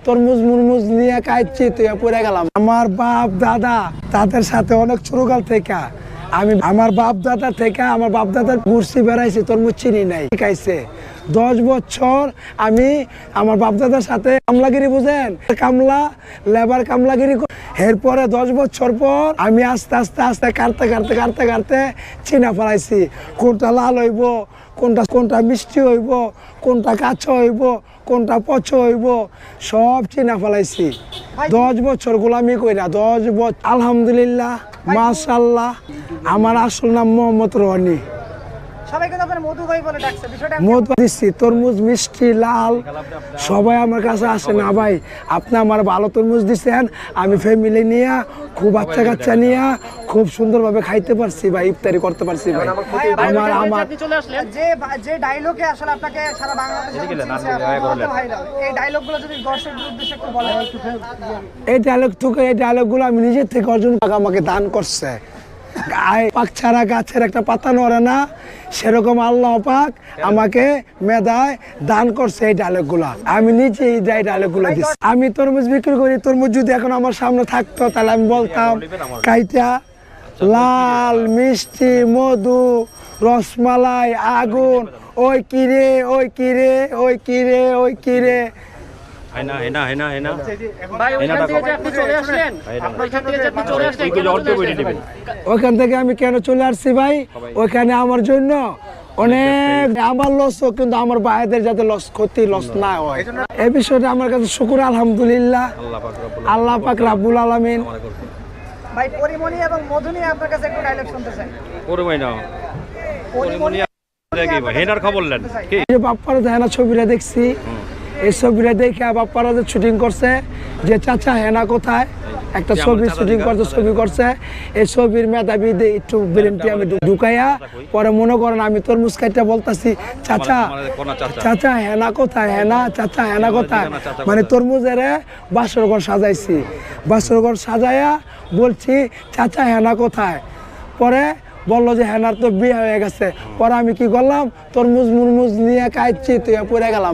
তরমুজ মুরমুজ নিয়ে খাইছি তুই পড়ে গেলাম। আমার বাপ দাদা তাদের সাথে অনেক ছোটকাল থেকে আমি আমার বাপ দাদার ঘুরছি বেড়াইছি, তরমুজ চিনি নাই খাইছে। 10 বছর আমি আমার বাপ দাদার সাথে কামলাগিরি, বুঝেন, লেবার কামলাগিরি। এরপরে 10 বছর পর আমি আস্তে আস্তে কাটতে চিনা ফেলাইছি কোনটা লাল হইব, কোনটা মিষ্টি হইব, কোনটা কাঁচা হইব, কোনটা পচ হইব, সব চিনা ফেলাইছি। 10 বছর গোলামি কইরা 10 বছর। আলহামদুলিল্লাহ, মাশাআল্লাহ। আমার আসল নাম মোহাম্মদ রনি। মধু দিচ্ছি, তরমুজ মিষ্টি লাল, সবাই আমার কাছে আসে না ভাই, আপনি আমার ভালো তরমুজ দিচ্ছেন। আমি ফ্যামিলি নিয়ে খুব বাচ্চা কাচ্চা নিয়ে খুব সুন্দরভাবে খাইতে পারছি ভাই, ইফতারি করতে পারছি ভাই। এই ডায়লগগুলো আমি নিজের থেকে অর্জন আমাকে দান করছে। পাক ছাড়া গাছের একটা পাতা নড়ে না, সেরকম আল্লাহ পাক আমাকে মেধায় দান করছে এই ডায়লগগুলা। আমি নিজে এই ডায়লগগুলা দিচ্ছি। আমি তরমুজ বিক্রি করি, তরমুজ যদি এখন আমার সামনে থাকতো তাহলে আমি বলতাম কাইটা লাল, মিষ্টি, মধু, রসমালাই, আগুন, ওই কিরে ওই কিরে ওই কিরে ওই কিরে। ওইখান থেকে আমি কেন চলে আসছি ভাই, ওইখানে আমার জন্য অনেক আমার লস হোক, কিন্তু আমার ভাইদের যাতে লস না হয়, এই বিষয়টা আমার কাছে শুকর আলহামদুলিল্লাহ। আল্লাহ পাক রাব্বুল আলামিন। ভাই পরিমণি এবং মধু নিয়ে আপনার কাছে একটু ডায়লগ শুনতে চাই। পরিমণি হেনার খবর নেন কি? এই যে বাপ্পারা হেনা ছবিটা দেখছি, এই ছবিটা দেখে বাপ্পারা যে শুটিং করছে যে চাচা হেনা কোথায়, একটা ছবি শুটিং করছে। এই ছবির মেধাবী একটু ব্রেনটি আমি ঢুকাইয়া পরে মনে করেন আমি তরমুজ খাইতে বলতেছি চাচা হেনা কোথায়, চাচা হেনা কোথায়, মানে তরমুজের বাসরঘর সাজাইছি, বাসরঘর সাজাইয়া বলছি চাচা হেনা কোথায়। পরে বললো যে হেনার তো বিয়ে হয়ে গেছে। পরে আমি কি করলাম, তরমুজ মুরমুজ নিয়ে খাইছি তুই পড়ে গেলাম।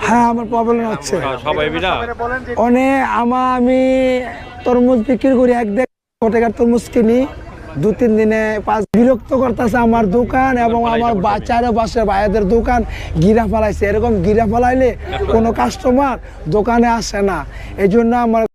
হ্যাঁ, আমার প্রবলেম হচ্ছে অনেক। আমি তরমুজ বিক্রি করি, 1-1.5 টাকার তরমুজ কিনি, 2-3 দিনে 5 বিরক্ত করতেছে আমার দোকান এবং আমার চারপাশের ভাইদের দোকান গিরা ফেলাইছে। এরকম গিরা ফেলাইলে কোনো কাস্টমার দোকানে আসে না, এই জন্য আমার